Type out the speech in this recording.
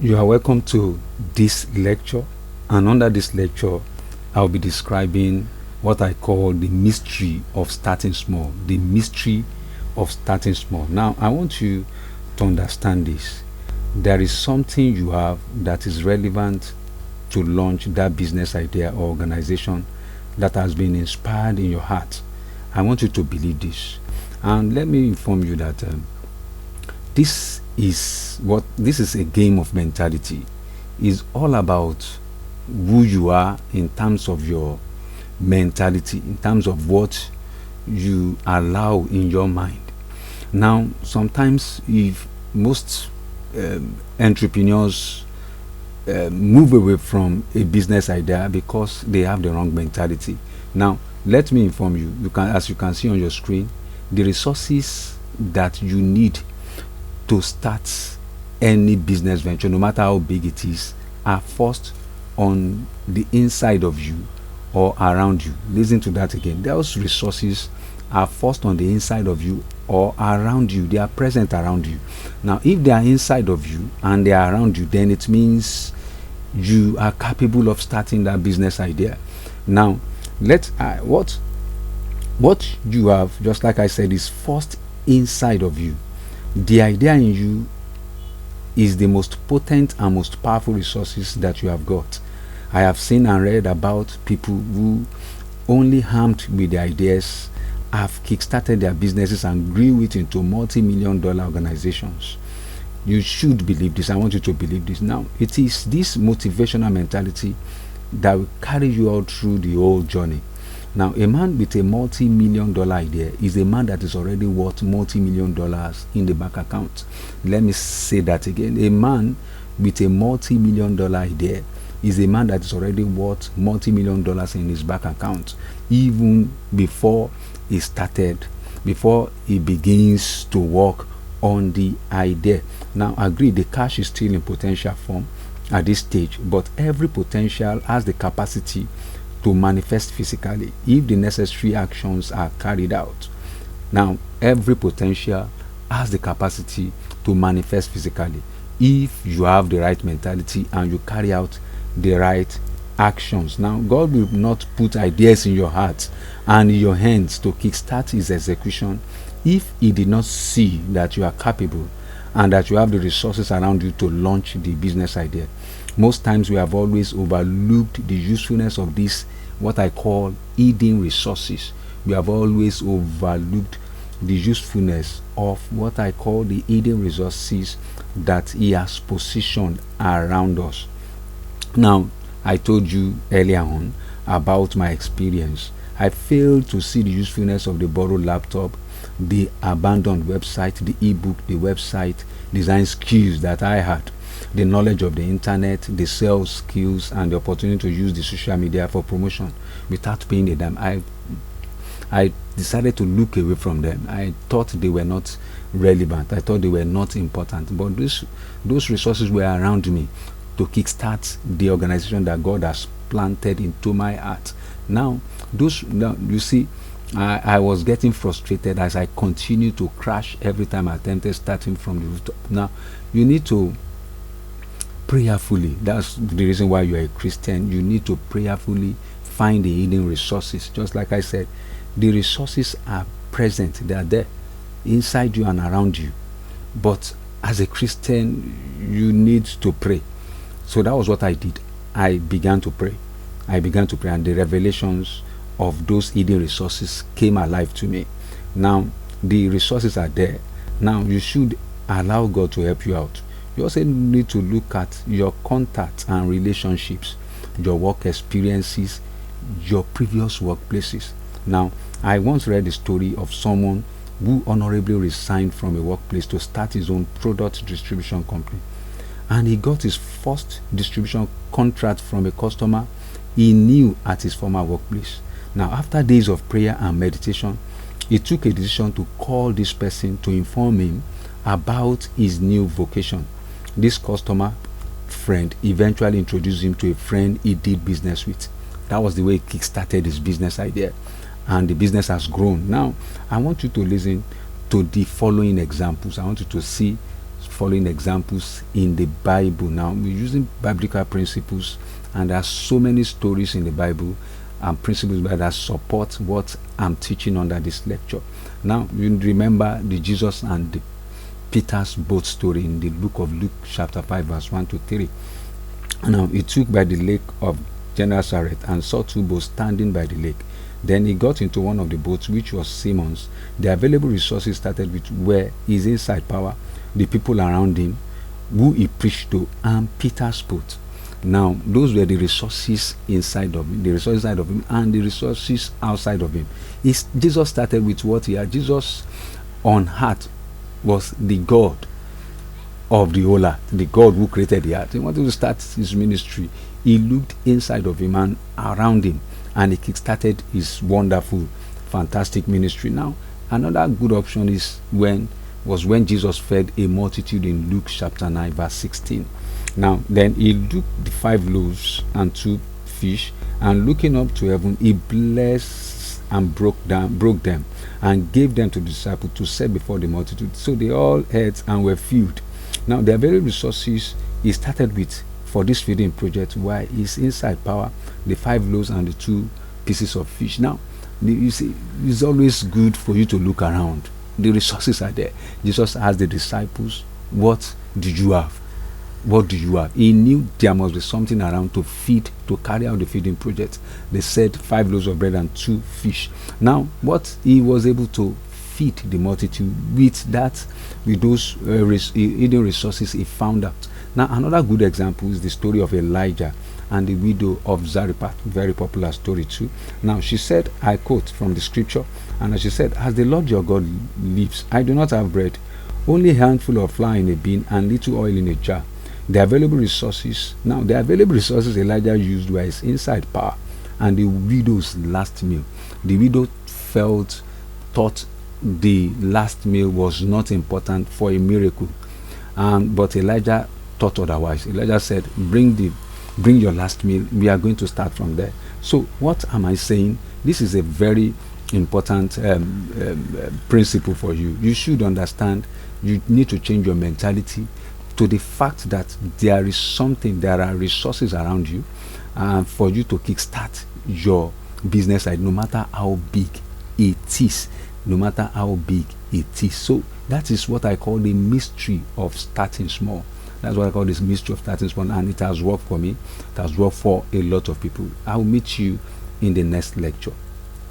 You are welcome to this lecture, and under this lecture, I'll be describing what I call the mystery of starting small. The mystery of starting small. Now, I want you to understand this. There is something you have that is relevant to launch that business idea or organization that has been inspired in your heart. I want you to believe this. And let me inform you that this is a game of mentality. It's all about who you are in terms of your mentality, in terms of what you allow in your mind. Now, sometimes if most entrepreneurs move away from a business idea because they have the wrong mentality. Now, let me inform you. As you can see on your screen, the resources that you need to start any business venture, no matter how big it is, are first on the inside of you or around you. Listen to that again. Those resources are first on the inside of you or around you. They are present around you. Now, if they are inside of you and they are around you, then it means you are capable of starting that business idea. Now, what you have, just like I said, is first inside of you. The idea in you is the most potent and most powerful resources that you have got. I have seen and read about people who, only armed with the ideas, have kickstarted their businesses and grew it into multi-million-dollar organizations. You should believe this. I want you to believe this. Now, it is this motivational mentality that will carry you all through the whole journey. Now, a man with a multi-million-dollar idea is a man that is already worth multi-million-dollars in the bank account. Let me say that again. A man with a multi-million-dollar idea is a man that is already worth multi-million-dollars in his bank account, even before he started, before he begins to work on the idea. Now, agree, the cash is still in potential form at this stage, but every potential has the capacity to manifest physically if the necessary actions are carried out. Now, every potential has the capacity to manifest physically if you have the right mentality and you carry out the right actions. Now, God will not put ideas in your heart and in your hands to kickstart his execution if he did not see that you are capable and that you have the resources around you to launch the business idea. Most times we have always overlooked the usefulness of this, what I call hidden resources. We have always overlooked the usefulness of what I call the hidden resources that he has positioned around us. Now, I told you earlier on about my experience. I failed to see the usefulness of the borrowed laptop, the abandoned website, the ebook, the website design skills that I had, the knowledge of the internet, the sales skills, and the opportunity to use the social media for promotion without paying a dime. I decided to look away from them. I thought they were not relevant. I thought they were not important. But those resources were around me to kickstart the organization that God has planted into my heart. Now, you see, I was getting frustrated as I continued to crash every time I attempted starting from the rooftop. Now, you need to prayerfully, that's the reason why you are a Christian. You need to prayerfully find the hidden resources. Just like I said, the resources are present, they are there inside you and around you. But as a Christian, you need to pray. So that was what I did. I began to pray. And the revelations of those hidden resources came alive to me. Now, the resources are there. Now, you should allow God to help you out. You also need to look at your contacts and relationships, your work experiences, your previous workplaces. Now, I once read the story of someone who honorably resigned from a workplace to start his own product distribution company. And he got his first distribution contract from a customer he knew at his former workplace. Now, after days of prayer and meditation, he took a decision to call this person to inform him about his new vocation. This customer friend eventually introduced him to a friend he did business with. That was the way he kickstarted his business idea, and the business has grown. Now, I want you to listen to the following examples. I want you to see following examples in the Bible. Now we're using biblical principles, and there are so many stories in the Bible and principles that support what I'm teaching under this lecture. Now you remember the Jesus and the Peter's boat story in the book of Luke chapter 5 verse 1 to 3. Now he took by the lake of Gennesaret and saw two boats standing by the lake. Then he got into one of the boats, which was Simon's. The available resources started with were his inside power, the people around him, who he preached to, and Peter's boat. Now those were the resources inside of him, the resources inside of him, and the resources outside of him. Jesus started with what he had. Jesus on earth was the God of the whole earth, the God who created the earth. He wanted to start his ministry. He looked inside of him and around him, and he kickstarted his wonderful, fantastic ministry. Now, another good option was when Jesus fed a multitude in Luke chapter 9, verse 16. Now, then he took the 5 loaves and 2 fish, and looking up to heaven, he blessed and broke them, and gave them to the disciples to set before the multitude. So they all ate and were filled. Now, their very resources he started with for this feeding project were his inside power, the 5 loaves and the 2 pieces of fish. Now, you see, it's always good for you to look around. The resources are there. Jesus asked the disciples, "What did you have? What do you have?" He knew there must be something around to feed, to carry out the feeding project. They said 5 loaves of bread and 2 fish. Now, what he was able to feed the multitude with those hidden resources he found out. Now, another good example is the story of Elijah and the widow of Zarephath, very popular story too. Now, she said, I quote from the scripture, and she said, "As the Lord your God lives, I do not have bread, only a handful of flour in a bin and little oil in a jar." The available resources Elijah used were his inside power and the widow's last meal. The widow thought the last meal was not important for a miracle, but Elijah thought otherwise. Elijah said, bring your last meal. We are going to start from there. So what am I saying? This is a very important principle for you. You should understand. You need to change your mentality to the fact that there are resources around you for you to kickstart your business side, no matter how big it is. So that is what I call the mystery of starting small. That's what I call this mystery of starting small, and it has worked for me. It has worked for a lot of people. I will meet you in the next lecture.